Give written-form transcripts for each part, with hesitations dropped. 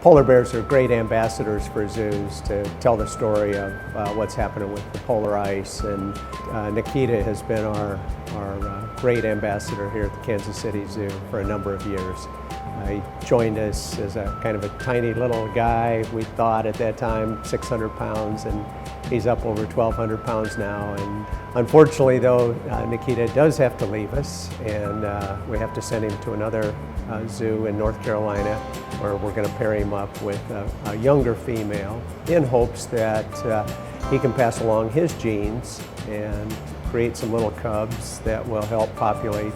Polar bears are great ambassadors for zoos to tell the story of what's happening with the polar ice, and Nikita has been our great ambassador here at the Kansas City Zoo for a number of years. He joined us as a kind of a tiny little guy, we thought at that time, 600 pounds, and he's up over 1,200 pounds now. And unfortunately though, Nikita does have to leave us, and we have to send him to another zoo in North Carolina, where we're going to pair him up with a younger female in hopes that he can pass along his genes and create some little cubs that will help populate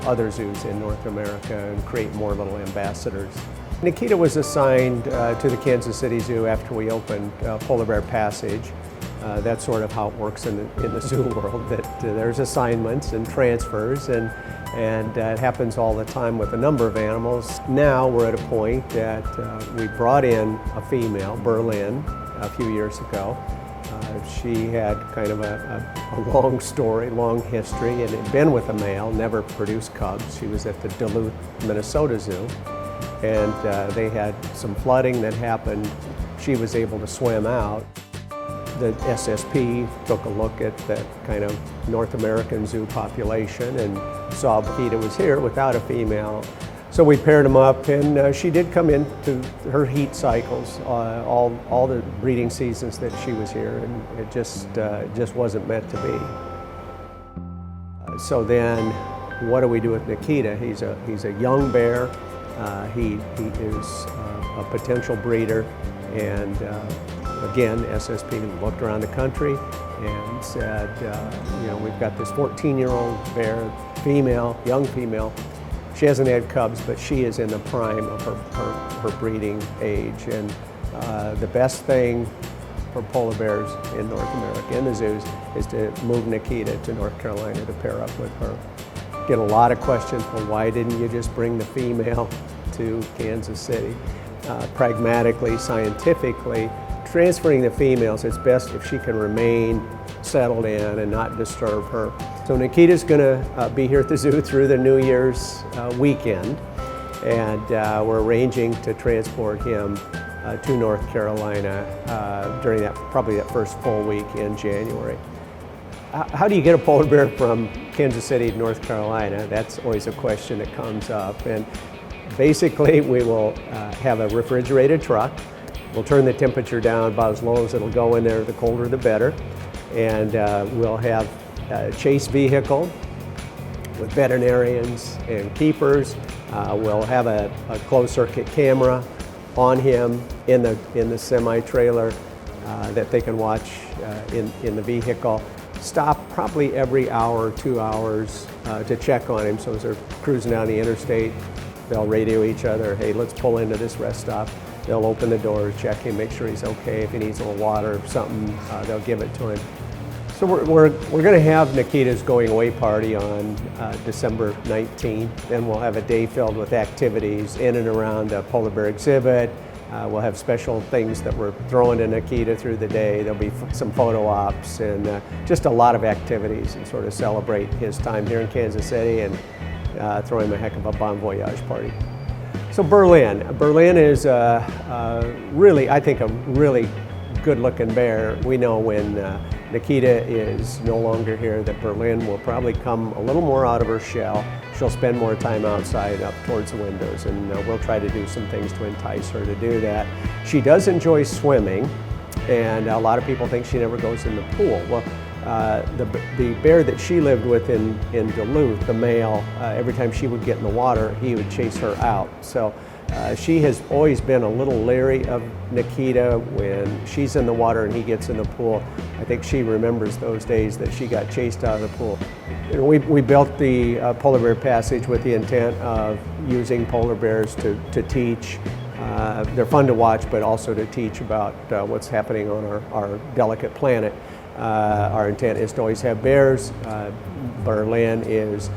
other zoos in North America and create more little ambassadors. Nikita was assigned to the Kansas City Zoo after we opened Polar Bear Passage. That's sort of how it works in the zoo world, that there's assignments and transfers, and it happens all the time with a number of animals. Now we're at a point that we brought in a female, Berlin, a few years ago. She had kind of a long story, long history, and had been with a male, never produced cubs. She was at the Duluth, Minnesota Zoo, and they had some flooding that happened. She was able to swim out. The SSP took a look at that kind of North American zoo population and saw Nikita was here without a female. So we paired them up, and she did come into her heat cycles, all the breeding seasons that she was here, and it just wasn't meant to be. So then, what do we do with Nikita? He's a young bear. He is a potential breeder, and again, SSP looked around the country and said, you know, we've got this 14-year-old bear, female, young female. She hasn't had cubs, but she is in the prime of her breeding age. And the best thing for polar bears in North America, in the zoos, is to move Nikita to North Carolina to pair up with her. Get a lot of questions, well, why didn't you just bring the female to Kansas City? Pragmatically, scientifically, transferring the females, it's best if she can remain settled in and not disturb her. So Nikita's going to be here at the zoo through the New Year's weekend, and we're arranging to transport him to North Carolina during probably that first full week in January. How do you get a polar bear from Kansas City to North Carolina? That's always a question that comes up. And basically, we will have a refrigerated truck. We'll turn the temperature down about as low as it'll go in there, the colder the better. And we'll have a chase vehicle with veterinarians and keepers. We'll have a closed circuit camera on him in the semi-trailer that they can watch in the vehicle. Stop probably every hour or 2 hours to check on him. So as they're cruising down the interstate, they'll radio each other, hey, let's pull into this rest stop. They'll open the doors, check him, make sure he's okay. If he needs a little water or something, they'll give it to him. So we're going to have Nikita's going away party on December 19th, and we'll have a day filled with activities in and around the polar bear exhibit. We'll have special things that we're throwing to Nikita through the day. There'll be some photo ops and just a lot of activities, and sort of celebrate his time here in Kansas City and throw him a heck of a bon voyage party. So Berlin is really, I think, a really good-looking bear. We know when Nikita is no longer here that Berlin will probably come a little more out of her shell. She'll spend more time outside up towards the windows, and we'll try to do some things to entice her to do that. She does enjoy swimming, and a lot of people think she never goes in the pool. Well, the bear that she lived with in Duluth, the male, every time she would get in the water, he would chase her out. So she has always been a little leery of Nikita when she's in the water and he gets in the pool. I think she remembers those days that she got chased out of the pool. You know, we built the Polar Bear Passage with the intent of using polar bears to teach. They're fun to watch, but also to teach about what's happening on our delicate planet. Our intent is to always have bears. Berlin is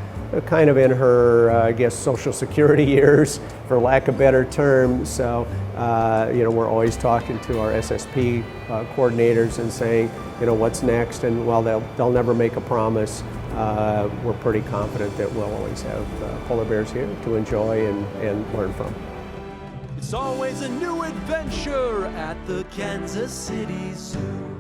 kind of in her, I guess, social security years, for lack of better term. So, you know, we're always talking to our SSP coordinators and saying, you know, what's next? And while they'll never make a promise, we're pretty confident that we'll always have polar bears here to enjoy and learn from. It's always a new adventure at the Kansas City Zoo.